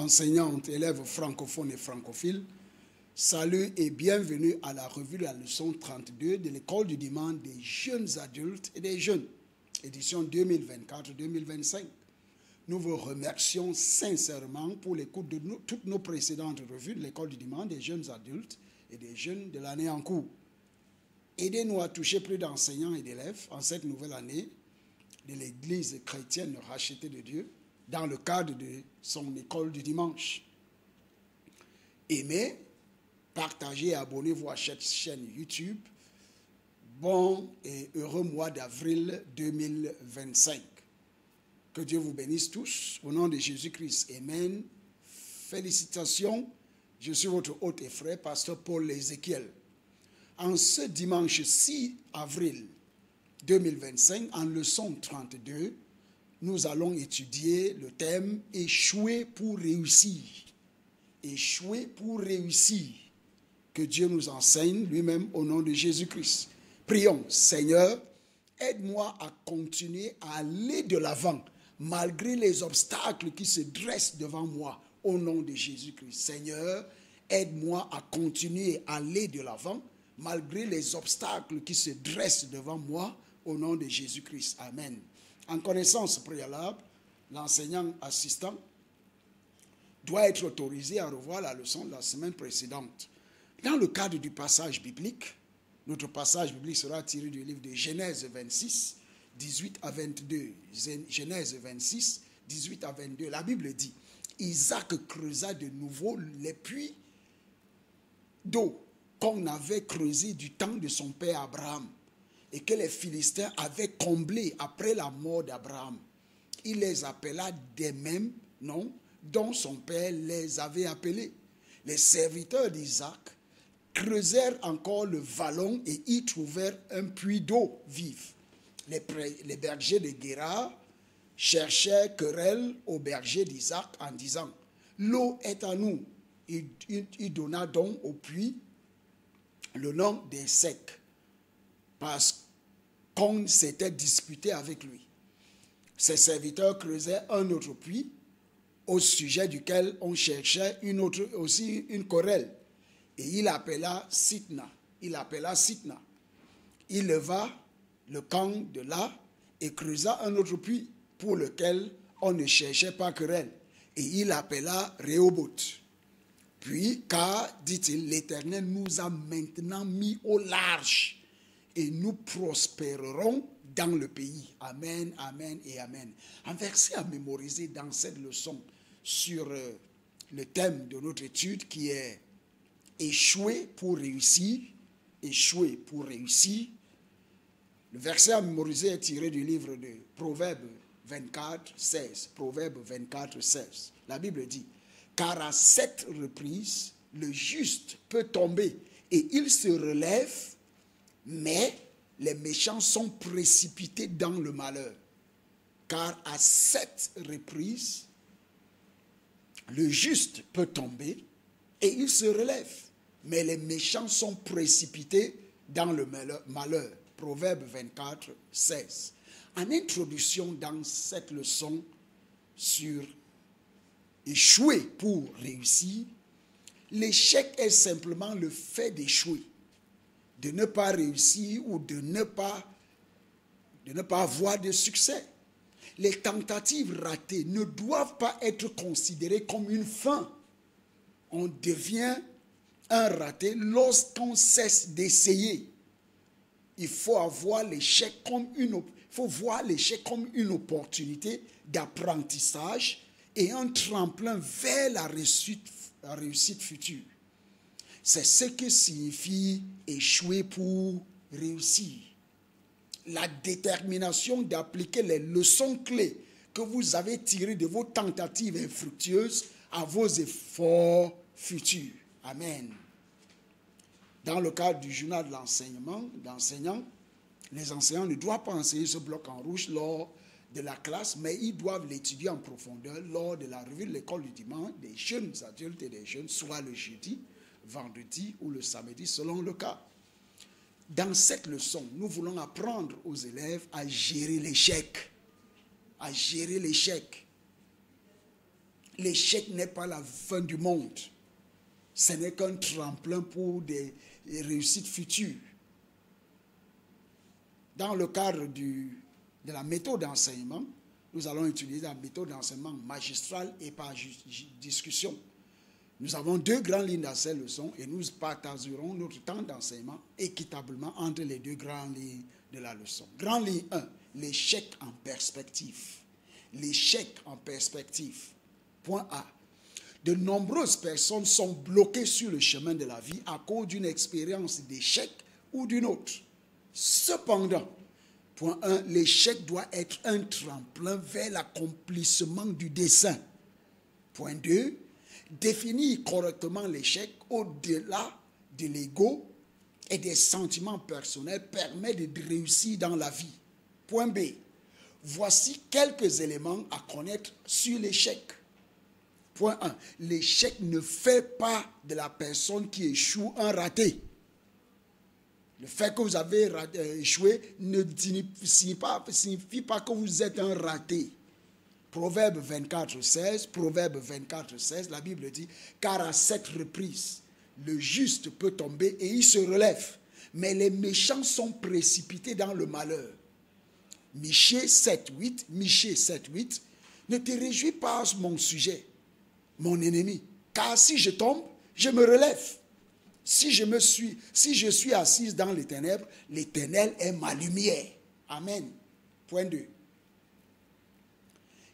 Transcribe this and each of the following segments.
enseignantes, élèves francophones et francophiles, salut et bienvenue à la revue de la leçon 32 de l'école du dimanche des jeunes adultes et des jeunes, édition 2024-2025. Nous vous remercions sincèrement pour l'écoute de toutes nos précédentes revues de l'école du dimanche des jeunes adultes et des jeunes de l'année en cours. Aidez-nous à toucher plus d'enseignants et d'élèves en cette nouvelle année de l'Église chrétienne rachetée de Dieu dans le cadre de son école du dimanche. Aimez, partagez et abonnez-vous à cette chaîne YouTube. Bon et heureux mois d'avril 2025. Que Dieu vous bénisse tous. Au nom de Jésus-Christ. Amen. Félicitations. Je suis votre hôte et frère, pasteur Paul Ézéchiel. En ce dimanche 6 avril 2025, en leçon 32, nous allons étudier le thème « Échouer pour réussir ». Échouer pour réussir. Que Dieu nous enseigne lui-même au nom de Jésus-Christ. Prions, Seigneur, aide-moi à continuer à aller de l'avant, malgré les obstacles qui se dressent devant moi, au nom de Jésus-Christ. Seigneur, aide-moi à continuer à aller de l'avant, malgré les obstacles qui se dressent devant moi, au nom de Jésus-Christ. Amen. En connaissance préalable, l'enseignant assistant doit être autorisé à revoir la leçon de la semaine précédente. Dans le cadre du passage biblique, notre passage biblique sera tiré du livre de Genèse 26, 18 à 22. Genèse 26, 18 à 22. La Bible dit, Isaac creusa de nouveau les puits d'eau qu'on avait creusés du temps de son père Abraham et que les Philistins avaient comblés après la mort d'Abraham. Il les appela des mêmes noms dont son père les avait appelés. Les serviteurs d'Isaac creusèrent encore le vallon et y trouvèrent un puits d'eau vive. Les bergers de Guérar cherchèrent querelle aux bergers d'Isaac en disant, « L'eau est à nous. » Il donna donc au puits le nom des secs, parce qu'on s'était disputé avec lui. Ses serviteurs creusaient un autre puits, au sujet duquel on cherchait aussi une querelle. Et il appela Sitna. Il leva le camp de là et creusa un autre puits pour lequel on ne cherchait pas querelle. Et il appela Rehoboth. Puis, car, dit-il, l'Éternel nous a maintenant mis au large et nous prospérerons dans le pays. Amen, amen et amen. Un verset à mémoriser dans cette leçon sur le thème de notre étude qui est échouer pour réussir. Échouer pour réussir. Le verset à mémoriser est tiré du livre de Proverbes 24, 16. Proverbes 24, 16. La Bible dit, car à 7 reprises, le juste peut tomber et il se relève, mais les méchants sont précipités dans le malheur. Car à 7 reprises, le juste peut tomber et il se relève, mais les méchants sont précipités dans le malheur. Proverbe 24, 16. En introduction dans cette leçon sur échouer pour réussir, l'échec est simplement le fait d'échouer, de ne pas réussir ou de ne pas avoir de succès. Les tentatives ratées ne doivent pas être considérées comme une fin. On devient un raté lorsqu'on cesse d'essayer. Il faut voir l'échec comme une opportunité d'apprentissage et un tremplin vers la réussite future. C'est ce que signifie échouer pour réussir. La détermination d'appliquer les leçons clés que vous avez tirées de vos tentatives infructueuses à vos efforts futurs. Amen. Dans le cadre du journal de l'enseignant, les enseignants ne doivent pas enseigner ce bloc en rouge lors de la classe, mais ils doivent l'étudier en profondeur lors de la revue de l'école du dimanche des jeunes adultes et des jeunes, soit le jeudi, vendredi ou le samedi, selon le cas. Dans cette leçon, nous voulons apprendre aux élèves à gérer l'échec. À gérer l'échec. l'échec n'est pas la fin du monde. Ce n'est qu'un tremplin pour des réussites futures. Dans le cadre de la méthode d'enseignement, nous allons utiliser la méthode d'enseignement magistrale et par discussion. Nous avons 2 grandes lignes dans ces leçons et nous partagerons notre temps d'enseignement équitablement entre les 2 grandes lignes de la leçon. Grande ligne 1, l'échec en perspective. L'échec en perspective. Point A. De nombreuses personnes sont bloquées sur le chemin de la vie à cause d'une expérience d'échec ou d'une autre. Cependant, point 1, l'échec doit être un tremplin vers l'accomplissement du dessein. Point 2, définir correctement l'échec au-delà de l'ego et des sentiments personnels permet de réussir dans la vie. Point B, voici quelques éléments à connaître sur l'échec. Point 1. L'échec ne fait pas de la personne qui échoue un raté. Le fait que vous avez échoué ne signifie pas que vous êtes un raté. Proverbe 24, 16, la Bible dit, car à 7 reprises, le juste peut tomber et il se relève, mais les méchants sont précipités dans le malheur. Michée 7, 8, ne te réjouis pas mon sujet, mon ennemi, car si je tombe, je me relève. Si je suis assise dans les ténèbres, l'Éternel est ma lumière. Amen. Point 2.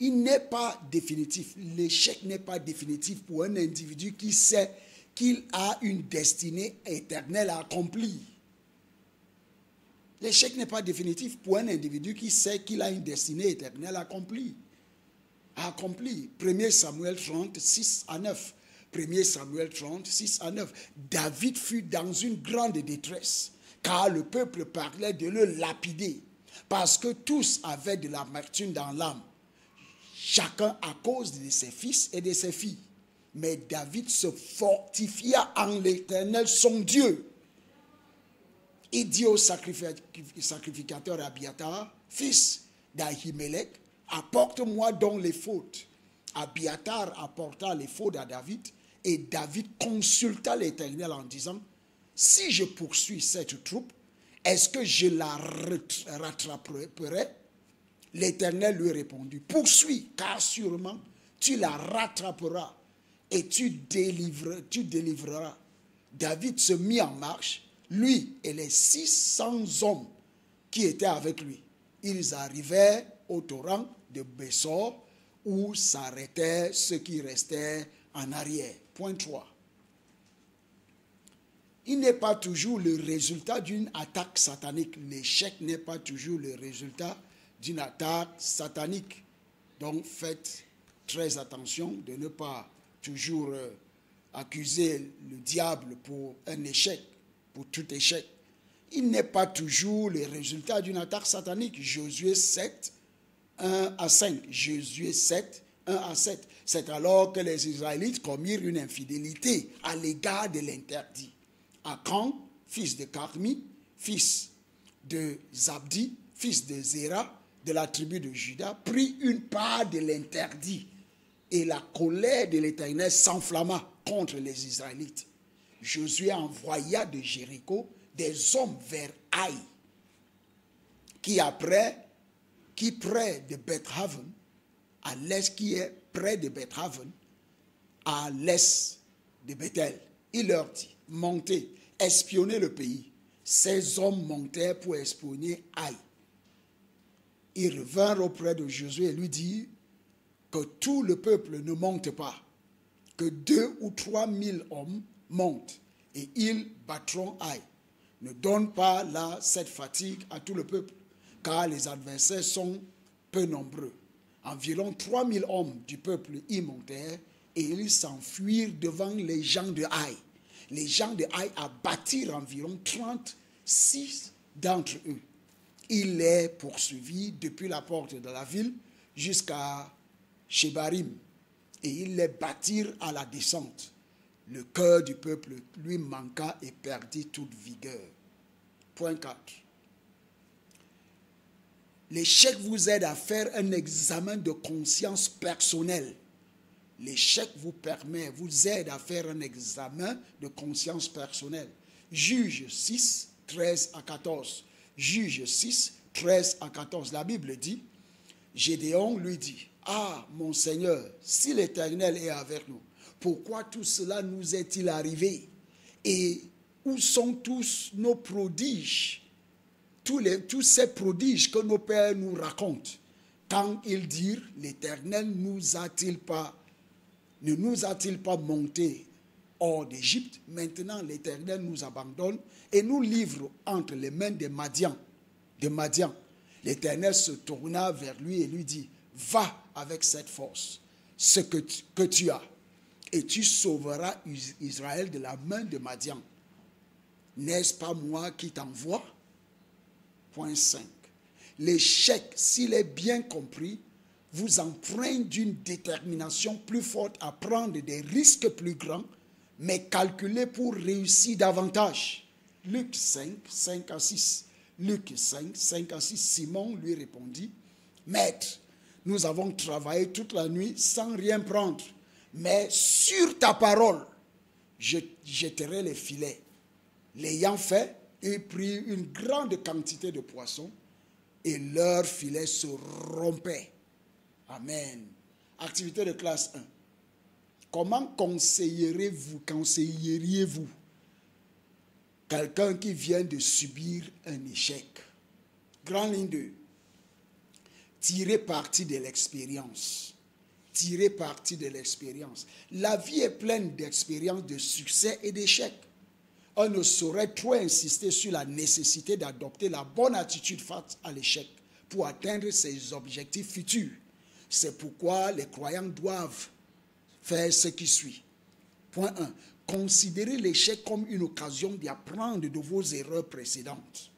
Il n'est pas définitif. L'échec n'est pas définitif pour un individu qui sait qu'il a une destinée éternelle à accomplir. L'échec n'est pas définitif pour un individu qui sait qu'il a une destinée éternelle à accomplir. 1 Samuel 30, 6 à 9. 1 Samuel 30, 6 à 9. David fut dans une grande détresse, car le peuple parlait de le lapider, parce que tous avaient de l'amertume dans l'âme, chacun à cause de ses fils et de ses filles. Mais David se fortifia en l'Éternel son Dieu. Il dit au sacrificateur Abiatar, fils d'Ahimelech, apporte-moi donc les fautes. Abiatar apporta les fautes à David et David consulta l'Éternel en disant, si je poursuis cette troupe, est-ce que je la rattraperai? L'Éternel lui répondit, poursuis, car sûrement tu la rattraperas et tu délivreras. David se mit en marche, lui et les 600 hommes qui étaient avec lui. Ils arrivèrent au torrent de Bessor, où s'arrêtaient ceux qui restaient en arrière. Point 3. Il n'est pas toujours le résultat d'une attaque satanique. L'échec n'est pas toujours le résultat d'une attaque satanique. Donc faites très attention de ne pas toujours accuser le diable pour un échec, pour tout échec. Il n'est pas toujours le résultat d'une attaque satanique. Josué 7, 1 à 5. Josué 7, 1 à 7. C'est alors que les Israélites commirent une infidélité à l'égard de l'interdit. Achan, fils de Carmi, fils de Zabdi, fils de Zéra, de la tribu de Juda, prit une part de l'interdit. Et la colère de l'Éternel s'enflamma contre les Israélites. Josué envoya de Jéricho des hommes vers Haï, qui près de Beth-Haven, à l'est, qui est près de Beth-Haven, à l'est de Bethel. Il leur dit, montez, espionnez le pays. Ces hommes montèrent pour espionner Haï. Ils revinrent auprès de Josué et lui dirent que tout le peuple ne monte pas, que 2 ou 3 000 hommes montent et ils battront Haï. Ne donne pas là cette fatigue à tout le peuple, car les adversaires sont peu nombreux. Environ 3 000 hommes du peuple y montèrent et ils s'enfuirent devant les gens de Haï. Les gens de Haï abattirent environ 36 d'entre eux. Il les poursuivit depuis la porte de la ville jusqu'à Shebarim et ils les battirent à la descente. Le cœur du peuple lui manqua et perdit toute vigueur. Point 4. L'échec vous aide à faire un examen de conscience personnelle L'échec vous permet, vous aide à faire un examen de conscience personnelle. Juge 6, 13 à 14. Juge 6, 13 à 14. La Bible dit, Gédéon lui dit, « Ah, mon Seigneur, si l'Éternel est avec nous, pourquoi tout cela nous est-il arrivé? Et où sont tous nos prodiges, tous ces prodiges que nos pères nous racontent? Quand ils dirent, l'Éternel ne nous a-t-il pas montés hors d'Égypte? Maintenant, l'Éternel nous abandonne et nous livre entre les mains des Madians. L'Éternel se tourna vers lui et lui dit, « Va avec cette force, ce que tu as, et tu sauveras Israël de la main de Madian. N'est-ce pas moi qui t'envoie? » Point 5. L'échec, s'il est bien compris, vous empreint d'une détermination plus forte à prendre des risques plus grands, mais calculés pour réussir davantage. Luc 5, 5 à 6. Luc 5, 5 à 6. Simon lui répondit, « Maître, nous avons travaillé toute la nuit sans rien prendre, mais sur ta parole, je jetterai les filets. » L'ayant fait, il prit une grande quantité de poissons et leurs filets se rompaient. Amen. Activité de classe 1. Comment conseilleriez-vous quelqu'un qui vient de subir un échec? Grande ligne 2. Tirez parti de l'expérience. Tirez parti de l'expérience. La vie est pleine d'expériences de succès et d'échecs. On ne saurait trop insister sur la nécessité d'adopter la bonne attitude face à l'échec pour atteindre ses objectifs futurs. C'est pourquoi les croyants doivent faire ce qui suit. Point 1. Considérez l'échec comme une occasion d'apprendre de vos erreurs précédentes.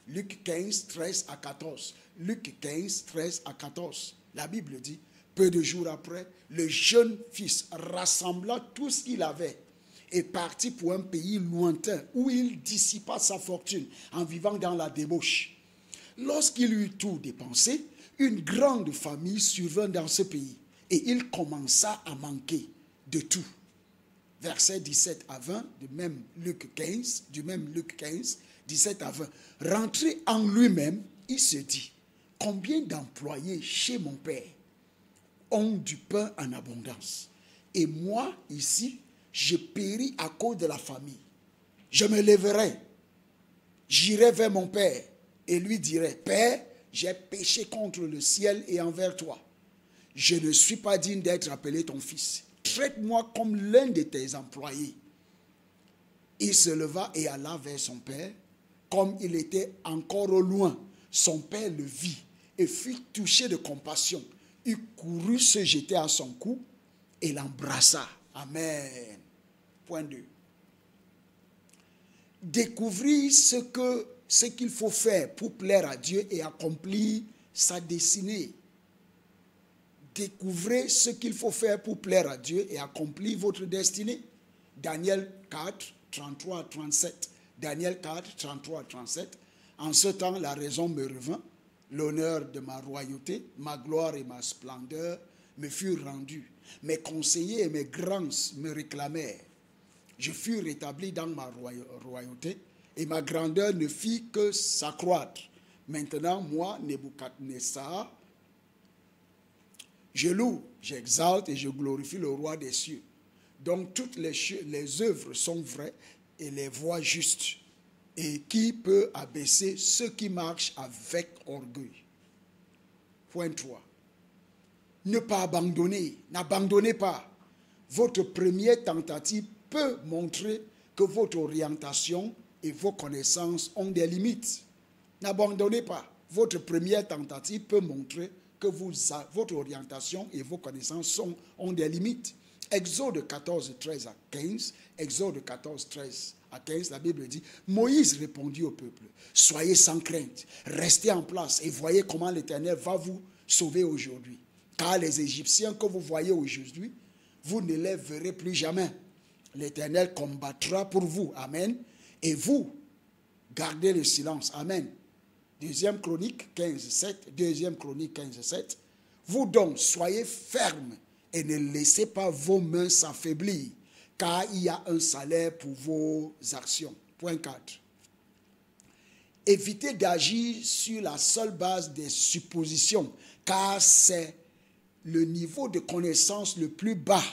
Luc 15, 13 à 14. Luc 15, 13 à 14. La Bible dit, peu de jours après, le jeune fils rassembla tout ce qu'il avait et partit pour un pays lointain où il dissipa sa fortune en vivant dans la débauche. Lorsqu'il eut tout dépensé, une grande famille survint dans ce pays et il commença à manquer de tout. Versets 17 à 20 du même Luc 15, 17 à 20. Rentré en lui-même, il se dit, combien d'employés chez mon père ont du pain en abondance? Et moi, ici, je péris à cause de la famille. Je me lèverai, j'irai vers mon père et lui dirai, Père, j'ai péché contre le ciel et envers toi. Je ne suis pas digne d'être appelé ton fils. Traite-moi comme l'un de tes employés. Il se leva et alla vers son père. Comme il était encore au loin, son père le vit et fut touché de compassion. Il courut se jeter à son cou et l'embrassa. Amen. Point 2. Découvrir ce qu'il faut faire pour plaire à Dieu et accomplir sa destinée. Découvrez ce qu'il faut faire pour plaire à Dieu et accomplir votre destinée. Daniel 4, 33 à 37. Daniel 4, 33 à 37. En ce temps, la raison me revint. L'honneur de ma royauté, ma gloire et ma splendeur me furent rendus. Mes conseillers et mes grands me réclamèrent. Je fus rétabli dans ma royauté et ma grandeur ne fit que s'accroître. Maintenant, moi, Nebuchadnezzar, je loue, j'exalte et je glorifie le roi des cieux. Donc toutes les œuvres sont vraies et les voies justes. Et qui peut abaisser ceux qui marchent avec orgueil? Point 3. Ne pas abandonner. N'abandonnez pas. Votre première tentative peut montrer que votre orientation et vos connaissances ont des limites. N'abandonnez pas. Votre première tentative peut montrer que votre orientation et vos connaissances ont des limites. Exode 14, 13 à 15. Exode 14, 13 à 15, la Bible dit, Moïse répondit au peuple, soyez sans crainte, restez en place et voyez comment l'Éternel va vous sauver aujourd'hui. Car les Égyptiens que vous voyez aujourd'hui, vous ne les verrez plus jamais. L'Éternel combattra pour vous. Amen. Et vous, gardez le silence. Amen. Deuxième Chronique 15, 7. Deuxième Chronique 15, 7. Vous donc, soyez fermes et ne laissez pas vos mains s'affaiblir, car il y a un salaire pour vos actions. Point 4. Évitez d'agir sur la seule base des suppositions, car c'est le niveau de connaissance le plus bas.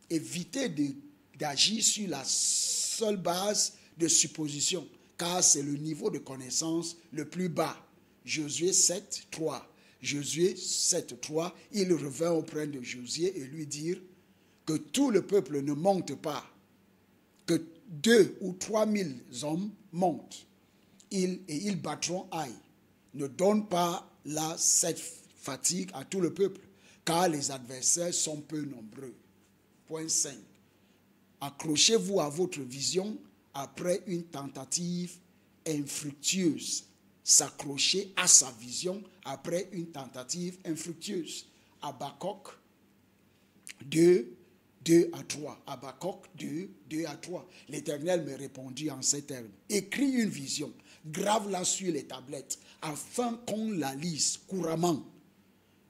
Évitez d'agir sur la seule base de suppositions, car c'est le niveau de connaissance le plus bas. Josué 7, 3. Josué 7, 3, il revint auprès de Josué et lui dit que tout le peuple ne monte pas, que 2 ou 3 000 hommes montent, et ils battront aille. Ne donne pas là cette fatigue à tout le peuple, car les adversaires sont peu nombreux. Point 5. Accrochez-vous à votre vision après une tentative infructueuse. S'accrocher à sa vision après une tentative infructueuse. Habakkuk 2, 2 à 3. Habakkuk 2, 2 à 3. L'Éternel me répondit en ces termes. Écris une vision, grave-la sur les tablettes, afin qu'on la lise couramment.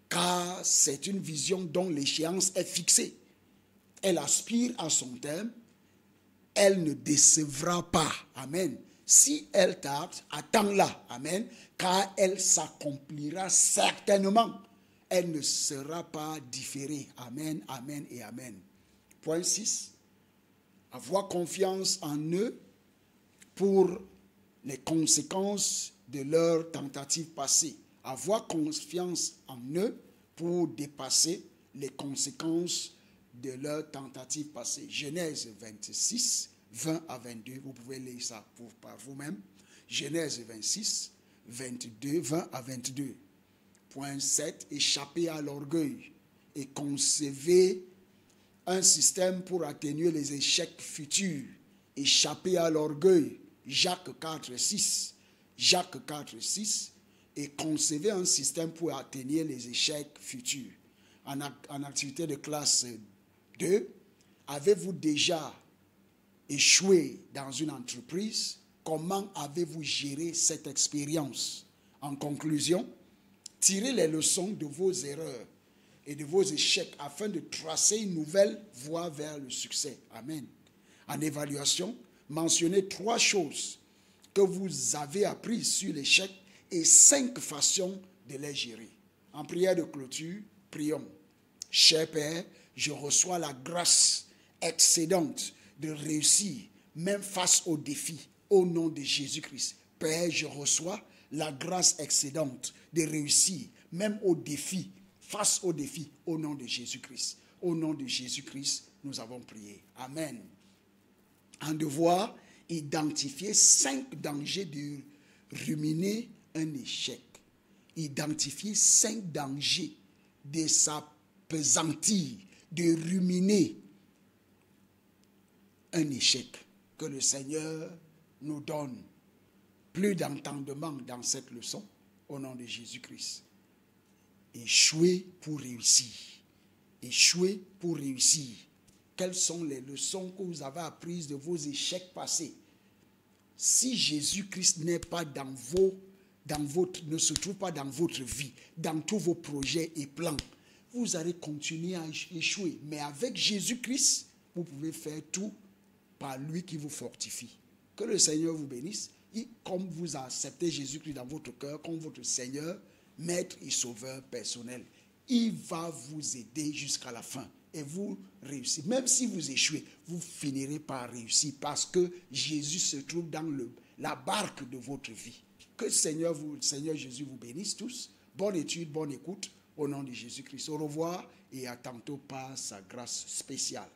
Car c'est une vision dont l'échéance est fixée. Elle aspire à son terme, elle ne décevra pas. Amen. Si elle tarde, attends-la. Amen. Car elle s'accomplira certainement. Elle ne sera pas différée. Amen, amen et amen. Point 6. Avoir confiance en eux pour les conséquences de leurs tentatives passées. Avoir confiance en eux pour dépasser les conséquences de leurs tentatives passées. Genèse 26, 20 à 22. Vous pouvez lire ça par vous-même. Genèse 26, 22, 20 à 22. Point 7. Échapper à l'orgueil et concevez un système pour atténuer les échecs futurs. Échapper à l'orgueil. Jacques 4, 6. Jacques 4, 6. Et concevez un système pour atténuer les échecs futurs. En activité de classe 2, avez-vous déjà échoué dans une entreprise? Comment avez-vous géré cette expérience? En conclusion, tirez les leçons de vos erreurs et de vos échecs afin de tracer une nouvelle voie vers le succès. Amen. En évaluation, mentionnez 3 choses que vous avez apprises sur l'échec et 5 façons de les gérer. En prière de clôture, prions. Cher Père, je reçois la grâce excédente de réussir, même face aux défis, au nom de Jésus-Christ. Père, je reçois la grâce excédente de réussir, même aux défis, face aux défis, au nom de Jésus-Christ. Au nom de Jésus-Christ, nous avons prié. Amen. Un devoir, identifier 5 dangers de ruminer un échec. Identifier 5 dangers de s'appesantir, de ruminer un échec. Que le Seigneur nous donne plus d'entendement dans cette leçon, au nom de Jésus-Christ. Échouer pour réussir. Échouer pour réussir. Quelles sont les leçons que vous avez apprises de vos échecs passés? Si Jésus-Christ n'est pas ne se trouve pas dans votre vie, dans tous vos projets et plans, vous allez continuer à échouer. Mais avec Jésus-Christ, vous pouvez faire tout par lui qui vous fortifie. Que le Seigneur vous bénisse. Et comme vous acceptez Jésus-Christ dans votre cœur, comme votre Seigneur, Maître et Sauveur personnel, il va vous aider jusqu'à la fin. Et vous réussirez. Même si vous échouez, vous finirez par réussir parce que Jésus se trouve dans la barque de votre vie. Que le Seigneur Jésus vous bénisse tous. Bonne étude, bonne écoute au nom de Jésus-Christ. Au revoir et à tantôt par sa grâce spéciale.